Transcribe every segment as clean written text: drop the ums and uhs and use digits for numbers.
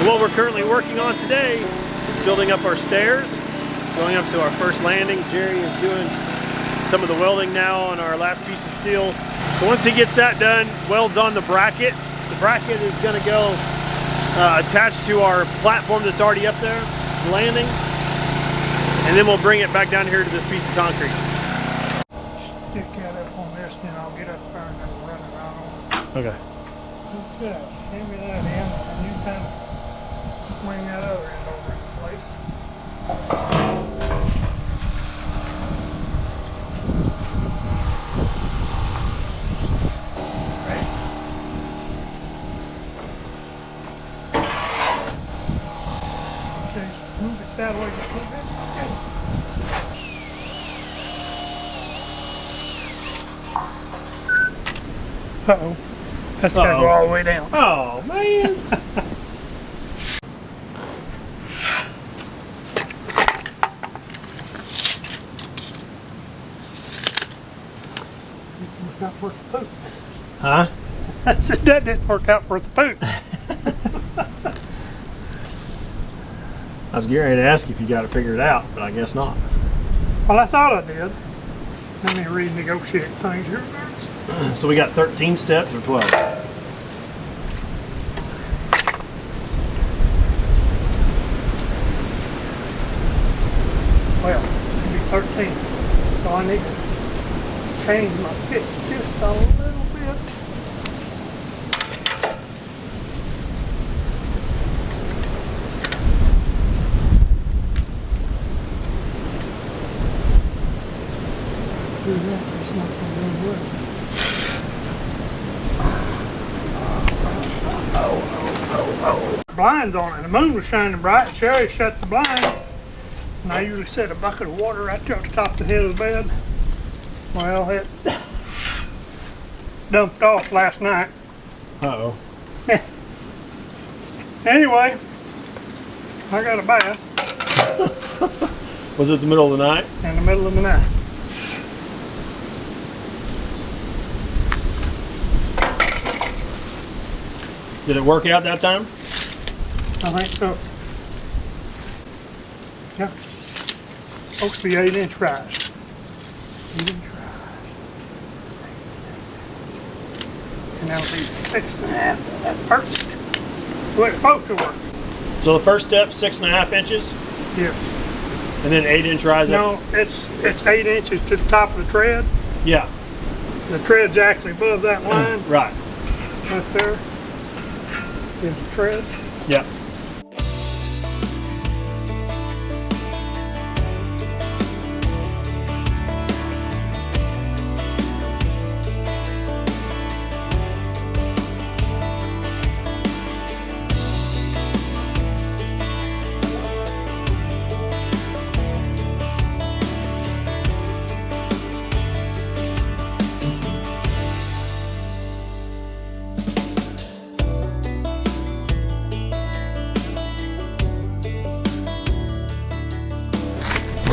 So what we're currently working on today is building up our stairs, going up to our first landing. Jerry is doing some of the welding now on our last piece of steel. So once he gets that done, welds on the bracket. The bracket is going to go attached to our platform that's already up there, landing, and then we'll bring it back down here to this piece of concrete. Stick that up on this, then I'll get up there and then run it out on it. Okay. Okay, hand me that end, and you kind of swing that other end over in place. Right. Okay, so move it that way just a little bit. Okay. Uh-oh. That's gotta go all the way down. Oh, man. Not worth the poop. Huh? I said that didn't work out worth the poop. I was getting ready to ask if you got it figured out, but I guess not. Well, I thought I did. Let me renegotiate things here. So we got 13 steps or 12? Well, it'll be 13. So I need to change my pitch just a little bit. Do that, it's not going to work. Blinds on it. The moon was shining bright. Sherry shut the blinds. And I usually set a bucket of water right there at the top of the head of the bed. Well, it dumped off last night. Uh-oh. Anyway, I got a bath Was it the middle of the night? in the middle of the night. Did it work out that time? I think so. Yeah. Supposed to be 8-inch rise. 8-inch rise. And that'll be 6.5. That's perfect. The way it's supposed to work. So the first step, 6.5 inches, Yes. and then 8-inch rise up. No, it's 8 inches to the top of the tread. Yeah, The tread's actually above that line. right. Right there is the tread. Yeah.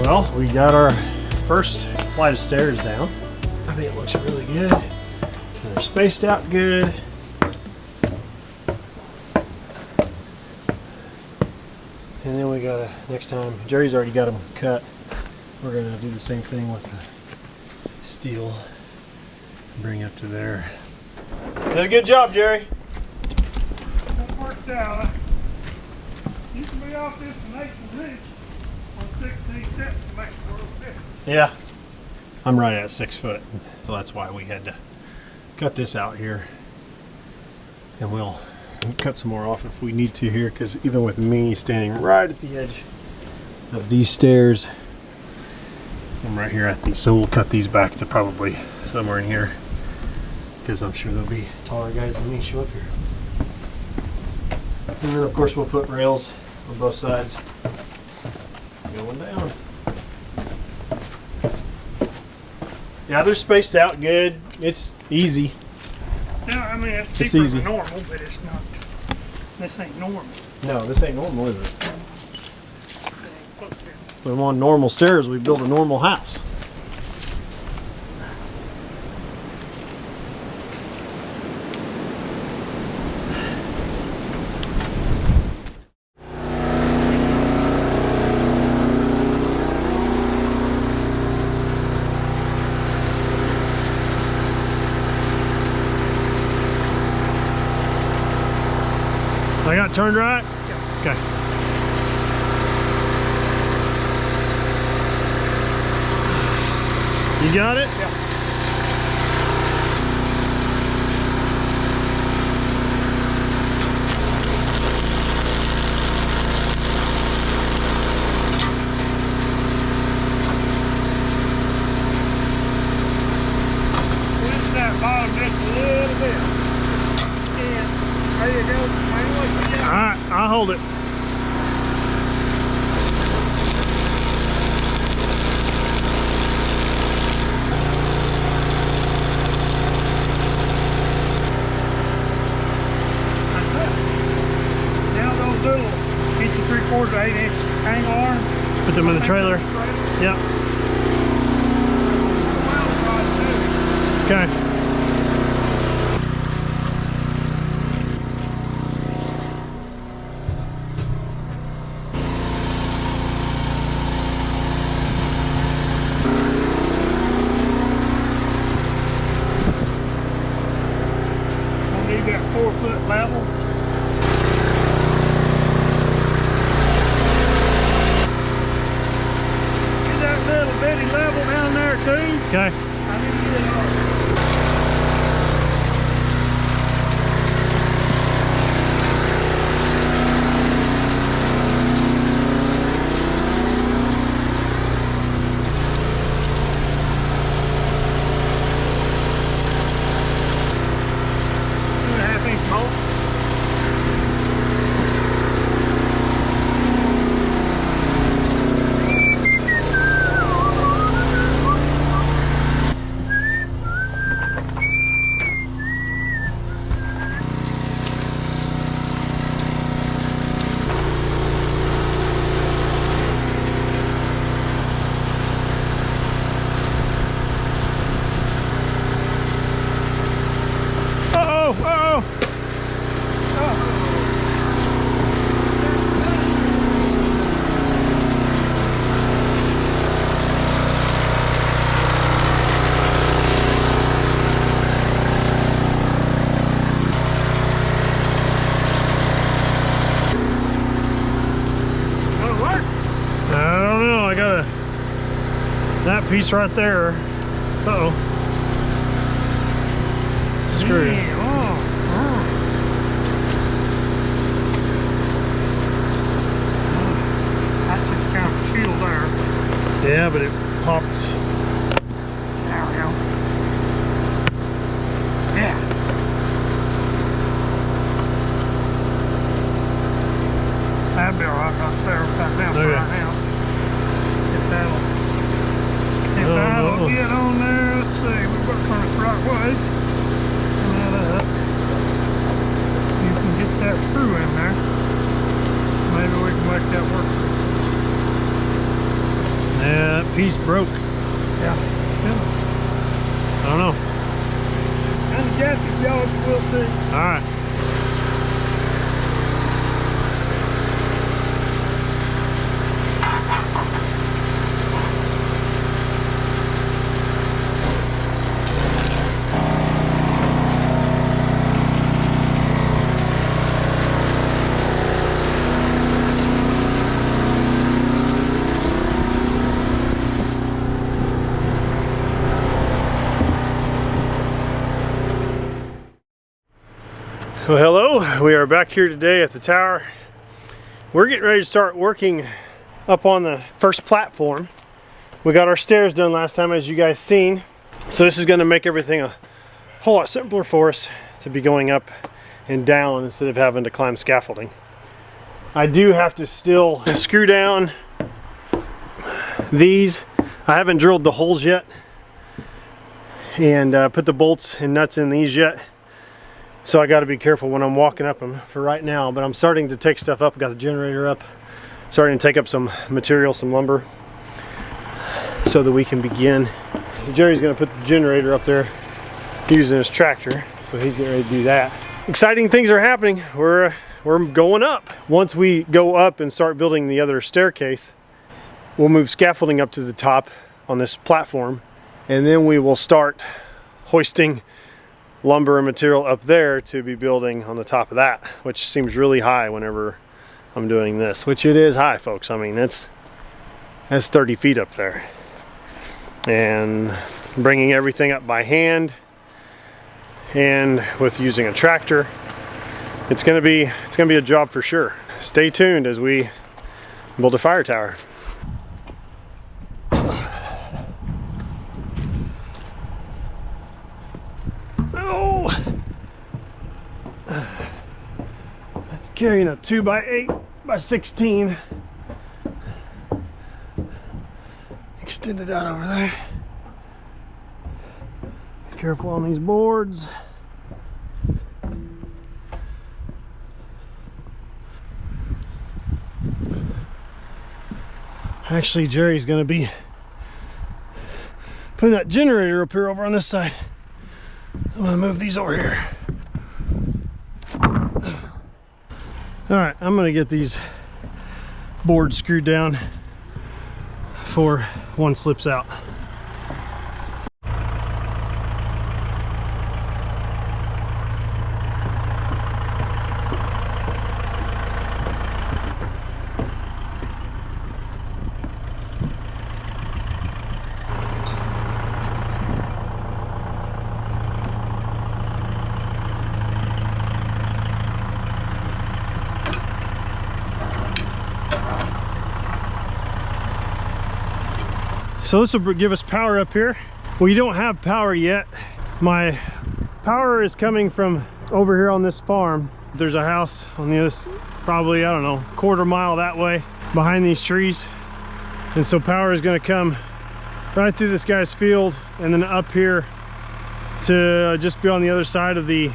Well, we got our first flight of stairs down. I think it looks really good. They're spaced out good. And then we gotta, next time, Jerry's already got them cut. We're gonna do the same thing with the steel. Bring up to there. Did a good job, Jerry. That worked out. You can be off this Nation Ridge on 16 steps to make the world different. Yeah. I'm right at 6 foot, so that's why we had to cut this out here. And we'll cut some more off if we need to here, because even with me standing right at the edge of these stairs, I'm right here at these, so we'll cut these back to probably somewhere in here, because I'm sure there'll be taller guys than me show up here. And then of course we'll put rails on both sides going down. Yeah, they're spaced out good. It's easy. Yeah, I mean, it's It's cheaper easy. than normal, but it's not. This ain't normal. No, this ain't normal, is it? We want normal stairs, we build a normal house. I got turned right? Yeah. Okay. You got it? Yeah. Twist that bottom just a little bit. And there you go. All right, I'll hold it. Now those little 1 3/4 to 8 inch angle arms. Put them in the trailer. Yep. Okay. Need that 4-foot level. Get that little bitty level down there too. Okay. I need to get it on. That piece right there. Uh-oh. Screw. Yeah, That's just kind of chill there. Yeah, but it popped. There we go. Yeah. That'd be alright right there with that down Okay. right now. If that'll get on there, let's see, we've got to turn it the right way. Turn that up. You can get that screw in there. Maybe we can make that work. Yeah, that piece broke. Yeah. I don't know. And the gasket jaws will see. Alright. Well, hello, we are back here today at the tower. We're getting ready to start working up on the first platform. We got our stairs done last time, as you guys seen. So this is going to make everything a whole lot simpler for us to be going up and down instead of having to climb scaffolding. I do have to still screw down these. I haven't drilled the holes yet and put the bolts and nuts in these yet. So I got to be careful when I'm walking up them for right now, but I'm starting to take stuff up. I got the generator up, starting to take up some material, some lumber, so that we can begin. Jerry's going to put the generator up there using his tractor, so he's getting ready to do that. Exciting things are happening. We're going up. Once we go up and start building the other staircase, we'll move scaffolding up to the top on this platform, and then we will start hoisting lumber and material up there to be building on the top of that, which seems really high whenever I'm doing this, which it is high, folks. I mean, that's 30 feet up there. And bringing everything up by hand and with using a tractor, it's gonna be a job for sure. Stay tuned as we build a fire tower. Oh, that's carrying a 2x8 by 16. Extended out over there. Be careful on these boards. Actually, Jerry's gonna be putting that generator up here over on this side. I'm gonna move these over here. All right, I'm gonna get these boards screwed down before one slips out. So this will give us power up here. We don't have power yet. My power is coming from over here on this farm. There's a house on the other, probably, I don't know, quarter mile that way behind these trees. And so power is gonna come right through this guy's field and then up here to just be on the other side of the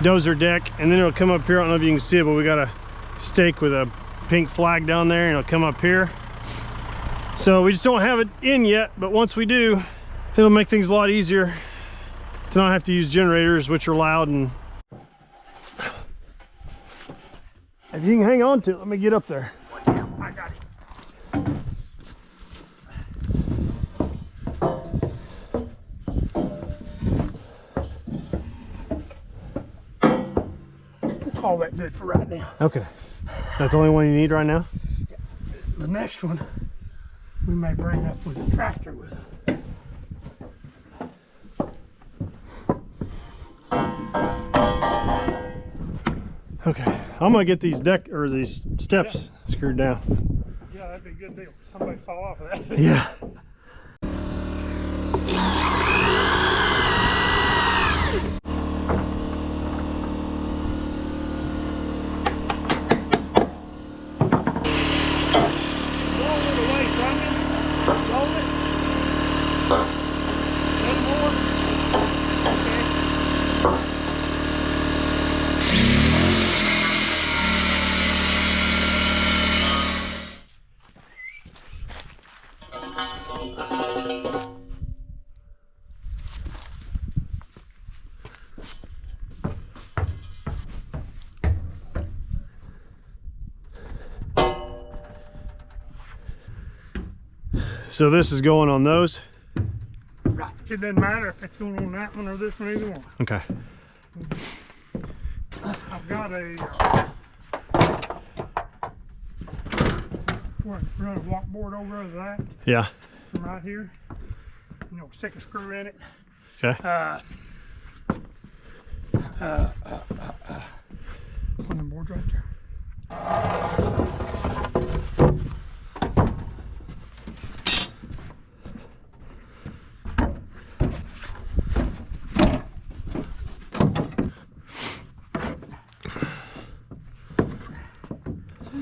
dozer deck. And then it'll come up here. I don't know if you can see it, but we got a stake with a pink flag down there and it'll come up here. So we just don't have it in yet, but once we do, it'll make things a lot easier to not have to use generators, which are loud. And if you can hang on to it, let me get up there. I got it. We'll call that good for right now. Okay. That's the only one you need right now? The next one, we may bring up with a tractor with it. Okay, I'm gonna get these deck or these steps screwed down. Yeah, that'd be a good deal. Somebody fall off of that. Yeah. So this is going on those? Right. It doesn't matter if it's going on that one or this one, either one. Okay. I've got a run a walk board over to that. Yeah. From right here. You know, stick a screw in it. Okay. One of the boards right there.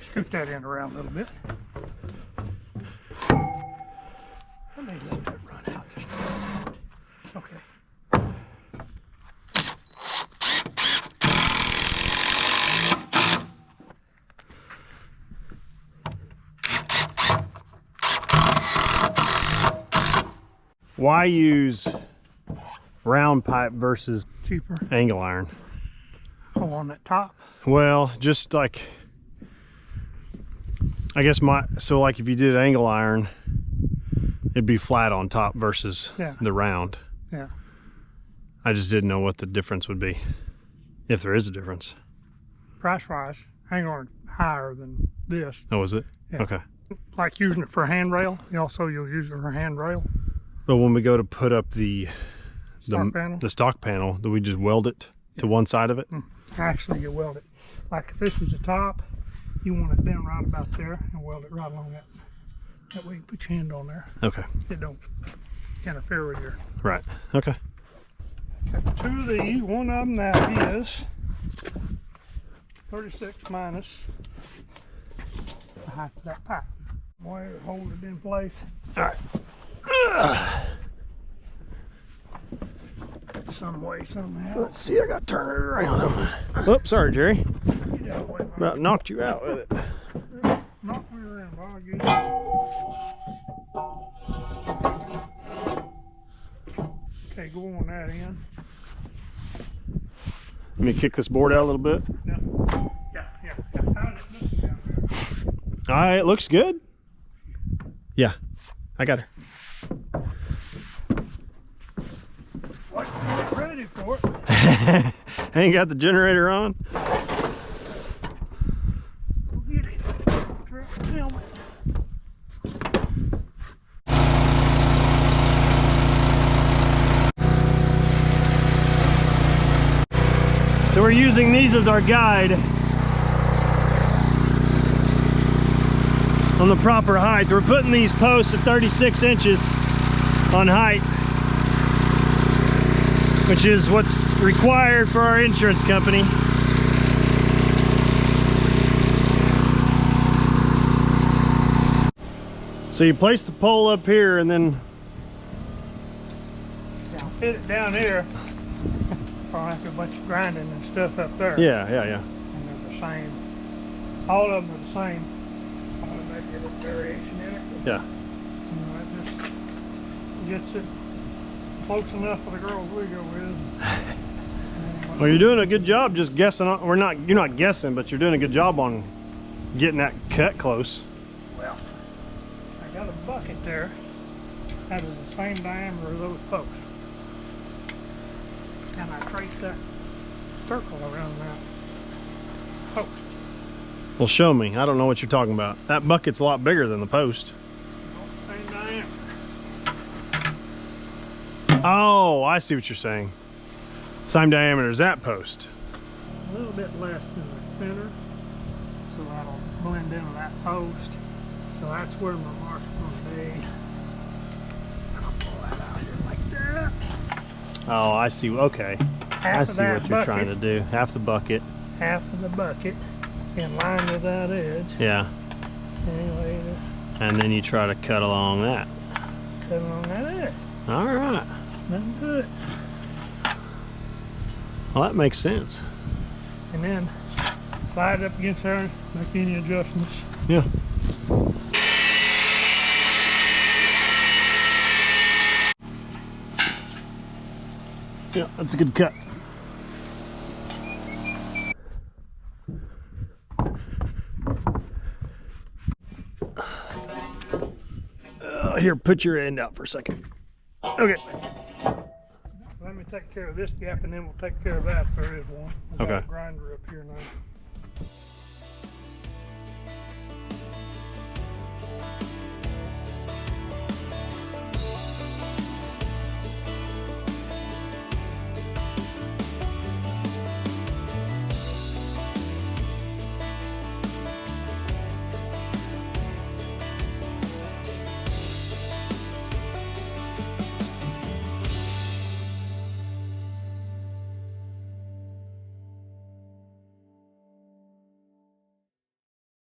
Scoop that in around a little bit. I may let that run out just a minute. Okay. Why use round pipe versus Cheaper. angle iron? Oh, on that top? Well, just like, I guess so like if you did angle iron, it'd be flat on top versus the round. Yeah. I just didn't know what the difference would be, if there is a difference. Price-wise, Hangar higher than this. Oh, is it? Yeah. Okay. Like using it for a handrail. You'll use it for a handrail. But when we go to put up the stock panel, do we just weld it to one side of it? Actually, you weld it. Like if this was the top, you want it down right about there and weld it right along that. That way you put your hand on there. Okay. It don't interfere with your... Right. Okay. Got two of these. One of them now is 36 minus the height of that pipe. Way to hold it in place. All right. Some way, somehow. Let's see. I got to turn it around. Oops, sorry, Jerry. About knocked you out with it. Knock me around, I'll get it. Okay, go on that end. Let me kick this board out a little bit. Yeah. How's it looking down there? All right, it looks good. Yeah, I got her. What, get ready for it. Ain't got the generator on. Go get it. Strap the helmet. So we're using these as our guide on the proper height. We're putting these posts at 36 inches on height, which is what's required for our insurance company. So you place the pole up here and then... Now fit it down here. Probably have a bunch of grinding and stuff up there. Yeah. And they're the same. All of them are the same. Maybe a little variation in it. Yeah. You know, it just gets it close enough for the girls we go with. Well, you're doing a good job just guessing on, you're not guessing, but you're doing a good job on getting that cut close. Well, I got a bucket there that is the same diameter as those posts. And I trace that circle around that post. Well, show me. I don't know what you're talking about. That bucket's a lot bigger than the post. Same diameter. Oh, I see what you're saying. Same diameter as that post. A little bit less in the center, so that'll blend into that post. So that's where my mark's going to be. I'll pull that out here like that. Oh, I see. Okay. I see what you're trying to do. Half the bucket. Half of the bucket in line with that edge. Yeah. Anyway, And then you try to cut along that. cut along that edge. All right. Nothing to it. Well, that makes sense. And then slide it up against there and make any adjustments. Yeah. Yeah, that's a good cut. Here, put your end out for a second. Okay. Let me take care of this gap and then we'll take care of that if there is one. We've got Okay. a grinder up here now.